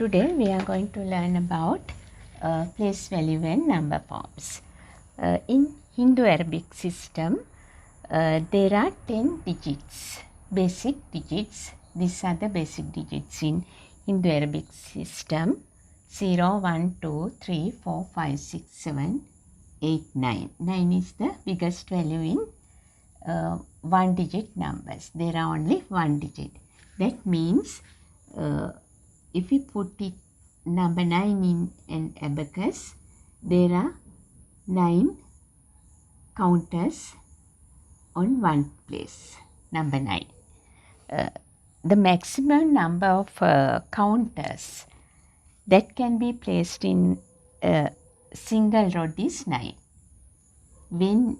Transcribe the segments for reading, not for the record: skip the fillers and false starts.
Today we are going to learn about place value and number forms. In Hindu-Arabic system, there are 10 digits, basic digits. These are the basic digits in Hindu-Arabic system: 0, 1, 2, 3, 4, 5, 6, 7, 8, 9. 9 is the biggest value in one digit numbers. There are only one digit. That means if we put it number 9 in an abacus, there are 9 counters on one place, number 9. The maximum number of counters that can be placed in a single rod is 9. When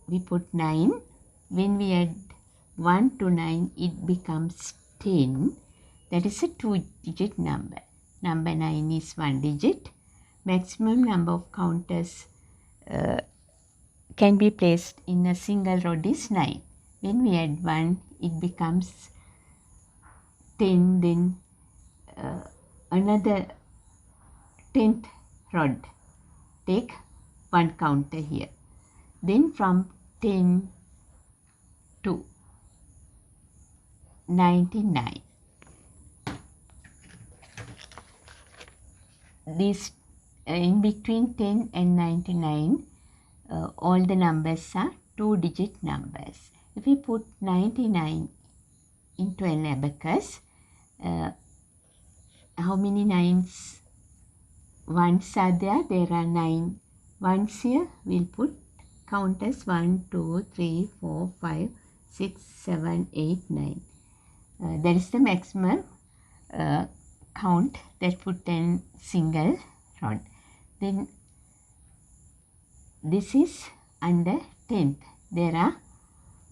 we put 9, when we add 1 to 9, it becomes 10. That is a 2-digit number. Number 9 is 1 digit. Maximum number of counters can be placed in a single rod is 9. When we add 1, it becomes 10. Then another 10th rod. Take 1 counter here. Then from 10 to 99. This in between 10 and 99, all the numbers are 2-digit numbers. If we put 99 into an abacus, how many ones are there? There are 9 ones here. We'll put counters 1, 2, 3, 4, 5, 6, 7, 8, 9. That is the maximum count that put in single rod. Then this is under 10th. There are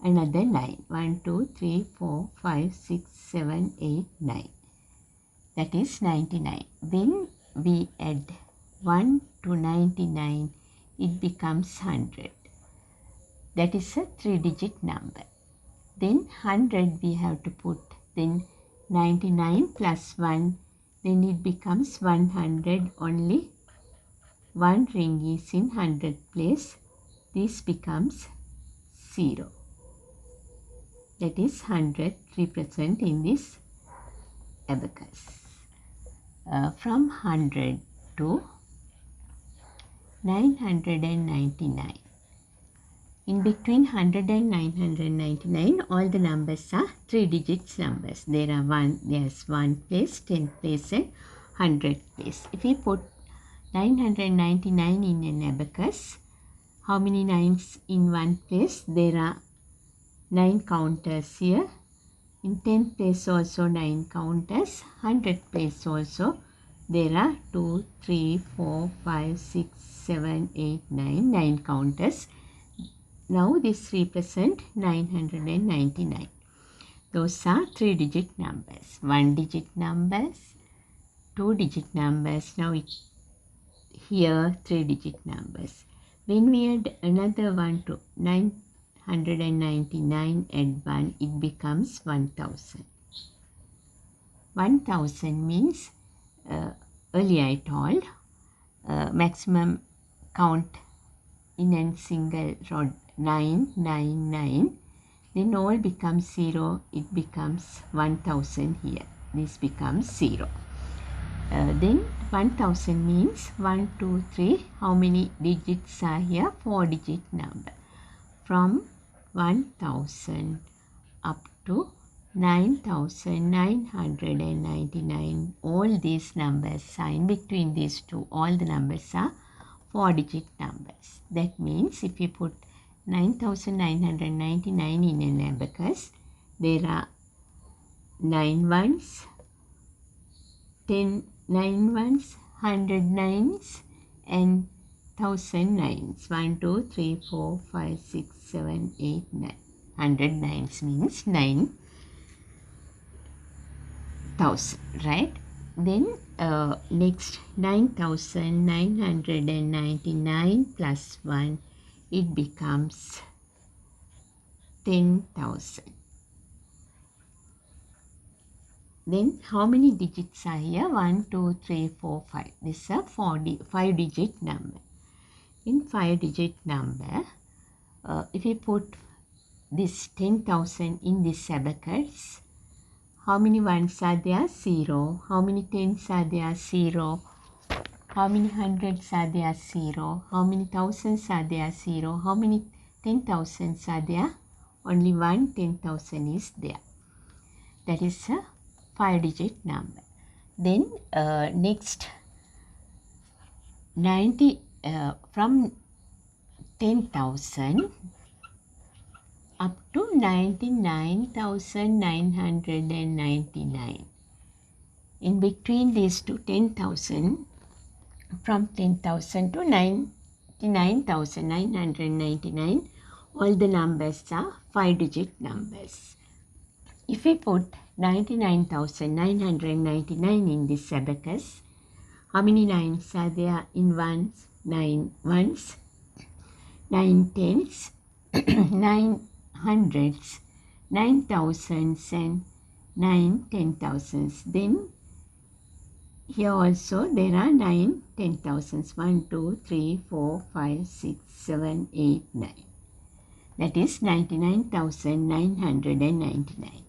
another 9. 1, 2, 3, 4, 5, 6, 7, 8, 9. That is 99. When we add 1 to 99, it becomes 100. That is a 3-digit number. Then 100 we have to put. Then 99 plus 1, then it becomes 100. Only one ring is in 100 place. This becomes 0. That is 100 represent in this abacus. From 100 to 999. In between 100 and 999, all the numbers are 3-digit numbers. There's 1 place, 10 place and 100 place. If we put 999 in an abacus, how many 9s in one place? There are 9 counters here. In 10th place also 9 counters. 100th place also there are 2, 3, 4, 5, 6, 7, 8, 9 counters. Now this represents 999. Those are 3-digit numbers. 1-digit numbers, 2-digit numbers. Now here 3-digit numbers. When we add another 1 to 999, add 1, it becomes 1000. 1000 means, earlier I told, maximum count in a single rod 999. Then all becomes 0. It becomes 1000 here. This becomes 0. Then 1000 means 1, 2, 3. How many digits are here? 4-digit number. From 1000 up to 9999. All these numbers are in between these two. All the numbers are 4-digit numbers. That means if you put 9999 in an abacus, there are 9 ones, 10 9 ones, 100 9s and 1000 9s. 1, 2, 3, 4, 5, 6, 7, 8, 9. 100 9s means 9000, right? Then next 9999 plus 1, it becomes 10,000. Then how many digits are here? 1, 2, 3, 4, 5. This is a 5-digit number. In 5-digit number, if we put this 10,000 in this abacus, how many ones are there? 0. How many tens are there? 0. How many hundreds are there? 0. How many thousands are there? 0. How many 10,000s are there? Only one 10,000 is there. That is a 5-digit number. Then next 90 from 10,000 up to 99,999. In between these two 10,000, from 10,000 to 99,999, all the numbers are 5-digit numbers. If we put 99,999 in this abacus, how many nines are there in ones? 9 ones, 9 tens, 9 hundreds, 9 thousands and 9 10,000s. Then here also there are 9 10,000s. 1, 2, 3, 4, 5, 6, 7, 8, 9. That is 99,999.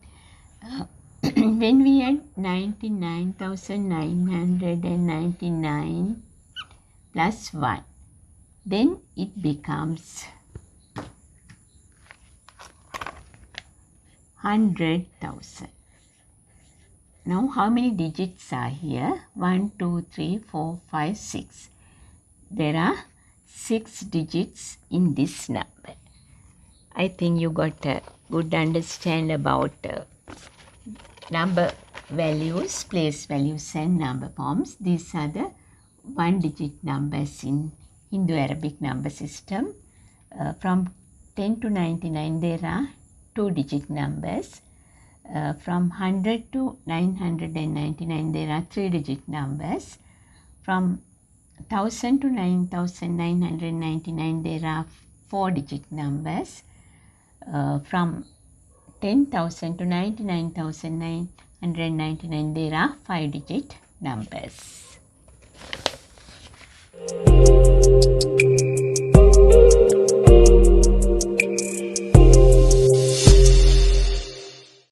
When we add 99,999 plus 1, then it becomes 100,000. Now how many digits are here? 1, 2, 3, 4, 5, 6. There are 6 digits in this number. I think you got a good understand about number values, place values and number forms. These are the 1-digit numbers in Hindu-Arabic number system. From 10 to 99 there are 2-digit numbers. From 100 to 999 there are 3-digit numbers. From 1000 to 9999 there are 4-digit numbers. From 10,000 to 99,999 there are 5-digit numbers.